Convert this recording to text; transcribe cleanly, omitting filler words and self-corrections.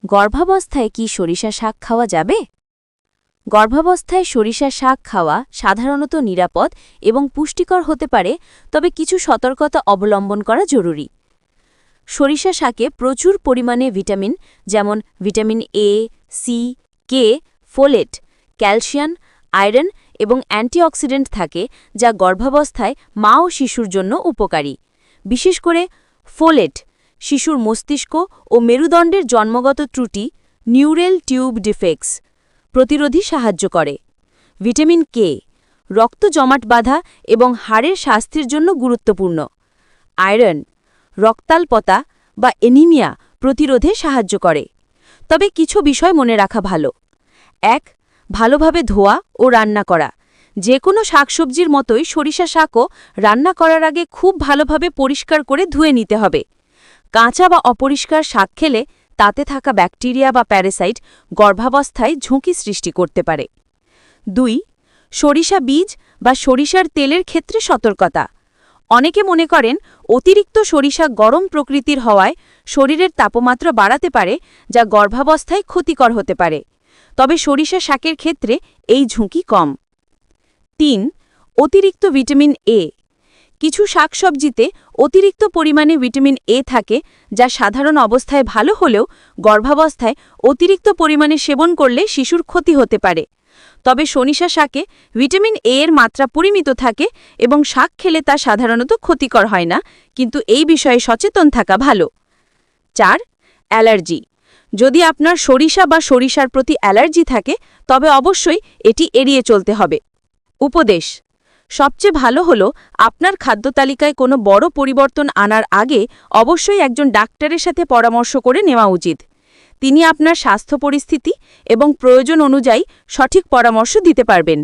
গর্ভাবস্থায় কি সরিষা শাক খাওয়া যাবে? গর্ভাবস্থায় সরিষা শাক খাওয়া সাধারণত নিরাপদ এবং পুষ্টিকর হতে পারে, তবে কিছু সতর্কতা অবলম্বন করা জরুরি। সরিষা শাকে প্রচুর পরিমাণে ভিটামিন, যেমন vitamin A, C, K, folate, calcium, iron এবং অ্যান্টিঅক্সিডেন্ট থাকে, যা গর্ভাবস্থায় মা ও শিশুর জন্য উপকারী। বিশেষ করে ফোলেট শিশুর মস্তিষ্ক ও মেরুদণ্ডের জন্মগত ত্রুটি, নিউরাল টিউব ডিফেক্টস প্রতিরোধী সাহায্য করে। ভিটামিন কে রক্ত জমাট বাঁধা এবং হাড়ের স্বাস্থ্যের জন্য গুরুত্বপূর্ণ। আয়রন রক্তাল্পতা বা অ্যানিমিয়া প্রতিরোধে সাহায্য করে। তবে কিছু বিষয় মনে রাখা ভালো। ১. ভালোভাবে ধোয়া ও রান্না করা। যে কোনো শাকসবজির মতোই সরিষা শাকও রান্না করার আগে খুব ভালোভাবে পরিষ্কার করে ধুয়ে নিতে হবে। কাঁচা বা অপরিষ্কার শাক খেলে তাতে থাকা ব্যাকটেরিয়া বা প্যারাসাইট গর্ভাবস্থায় ঝুঁকি সৃষ্টি করতে পারে। ২. সরিষা বীজ বা সরিষার তেলের ক্ষেত্রে সতর্কতা। অনেকে মনে করেন অতিরিক্ত সরিষা গরম প্রকৃতির হওয়ায় শরীরের তাপমাত্রা বাড়াতে পারে, যা গর্ভাবস্থায় ক্ষতিকর হতে পারে। তবে সরিষা শাকের ক্ষেত্রে এই ঝুঁকি কম। ৩. অতিরিক্ত ভিটামিন এ। কিছু শাকসবজিতে অতিরিক্ত পরিমাণে ভিটামিন এ থাকে, যা সাধারণ অবস্থায় ভালো হলেও গর্ভাবস্থায় অতিরিক্ত পরিমাণে সেবন করলে শিশুর ক্ষতি হতে পারে। তবে সরিষা শাকে ভিটামিন এ এর মাত্রা পরিমিত থাকে এবং শাক খেলে তা সাধারণত ক্ষতিকর হয় না, কিন্তু এই বিষয়ে সচেতন থাকা ভালো। ৪. অ্যালার্জি। যদি আপনার সরিষা বা সরিষার প্রতি অ্যালার্জি থাকে, তবে অবশ্যই এটি এড়িয়ে চলতে হবে। উপদেশ: সবচেয়ে ভালো হলো আপনার খাদ্য তালিকায় কোনো বড় পরিবর্তন আনার আগে অবশ্যই একজন ডাক্তারের সাথে পরামর্শ করে নেওয়া উচিত। তিনি আপনার স্বাস্থ্য পরিস্থিতি এবং প্রয়োজন অনুযায়ী সঠিক পরামর্শ দিতে পারবেন।